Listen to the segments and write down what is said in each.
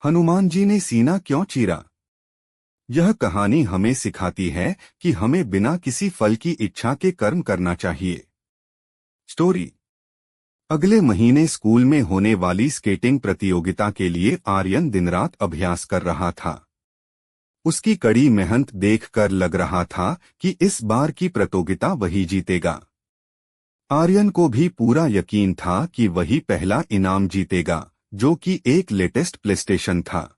हनुमान जी ने सीना क्यों चीरा? यह कहानी हमें सिखाती है कि हमें बिना किसी फल की इच्छा के कर्म करना चाहिए। स्टोरी। अगले महीने स्कूल में होने वाली स्केटिंग प्रतियोगिता के लिए आर्यन दिन रात अभ्यास कर रहा था। उसकी कड़ी मेहनत देखकर लग रहा था कि इस बार की प्रतियोगिता वही जीतेगा। आर्यन को भी पूरा यकीन था कि वही पहला इनाम जीतेगा, जो कि एक लेटेस्ट प्लेस्टेशन था।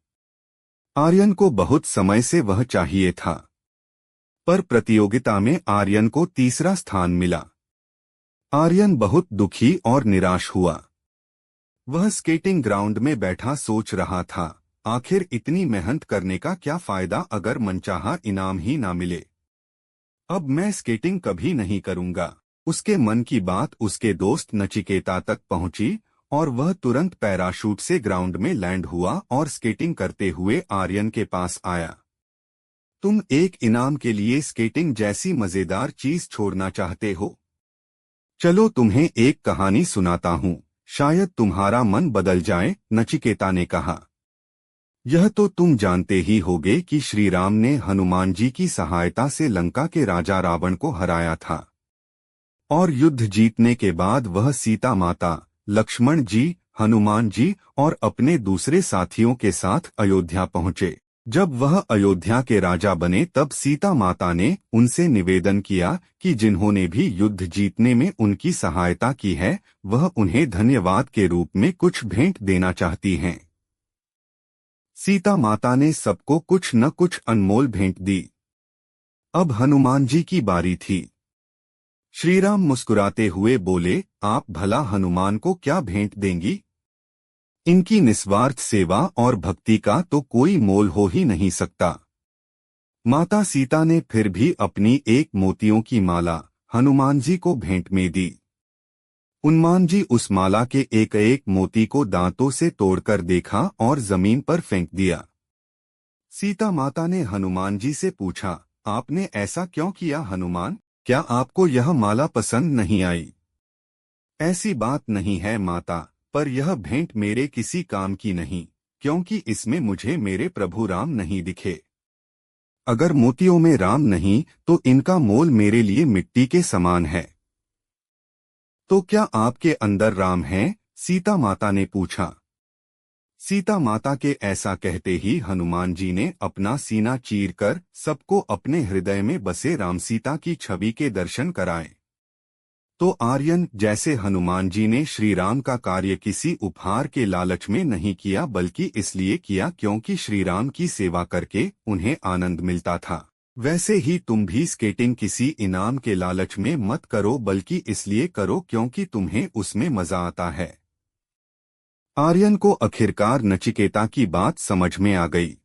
आर्यन को बहुत समय से वह चाहिए था, पर प्रतियोगिता में आर्यन को तीसरा स्थान मिला। आर्यन बहुत दुखी और निराश हुआ। वह स्केटिंग ग्राउंड में बैठा सोच रहा था, आखिर इतनी मेहनत करने का क्या फायदा अगर मनचाहा इनाम ही ना मिले। अब मैं स्केटिंग कभी नहीं करूंगा। उसके मन की बात उसके दोस्त नचिकेता तक पहुंची और वह तुरंत पैराशूट से ग्राउंड में लैंड हुआ और स्केटिंग करते हुए आर्यन के पास आया। तुम एक इनाम के लिए स्केटिंग जैसी मजेदार चीज छोड़ना चाहते हो? चलो तुम्हें एक कहानी सुनाता हूँ, शायद तुम्हारा मन बदल जाए, नचिकेता ने कहा। यह तो तुम जानते ही होगे कि श्री राम ने हनुमान जी की सहायता से लंका के राजा रावण को हराया था और युद्ध जीतने के बाद वह सीता माता, लक्ष्मण जी, हनुमान जी और अपने दूसरे साथियों के साथ अयोध्या पहुँचे। जब वह अयोध्या के राजा बने तब सीता माता ने उनसे निवेदन किया कि जिन्होंने भी युद्ध जीतने में उनकी सहायता की है वह उन्हें धन्यवाद के रूप में कुछ भेंट देना चाहती हैं। सीता माता ने सबको कुछ न कुछ अनमोल भेंट दी। अब हनुमान जी की बारी थी। श्रीराम मुस्कुराते हुए बोले, आप भला हनुमान को क्या भेंट देंगी? इनकी निस्वार्थ सेवा और भक्ति का तो कोई मोल हो ही नहीं सकता। माता सीता ने फिर भी अपनी एक मोतियों की माला हनुमान जी को भेंट में दी। हनुमान जी उस माला के एक एक मोती को दांतों से तोड़कर देखा और जमीन पर फेंक दिया। सीता माता ने हनुमान जी से पूछा, आपने ऐसा क्यों किया हनुमान? क्या आपको यह माला पसंद नहीं आई? ऐसी बात नहीं है माता, पर यह भेंट मेरे किसी काम की नहीं, क्योंकि इसमें मुझे मेरे प्रभु राम नहीं दिखे। अगर मोतियों में राम नहीं तो इनका मोल मेरे लिए मिट्टी के समान है। तो क्या आपके अंदर राम हैं? सीता माता ने पूछा। सीता माता के ऐसा कहते ही हनुमान जी ने अपना सीना चीरकर सबको अपने हृदय में बसे राम सीता की छवि के दर्शन कराए। तो आर्यन जैसे हनुमान जी ने श्री राम का कार्य किसी उपहार के लालच में नहीं किया बल्कि इसलिए किया क्योंकि श्री राम की सेवा करके उन्हें आनंद मिलता था, वैसे ही तुम भी स्केटिंग किसी इनाम के लालच में मत करो बल्कि इसलिए करो क्योंकि तुम्हें उसमें मजा आता है। आर्यन को आखिरकार नचिकेता की बात समझ में आ गई।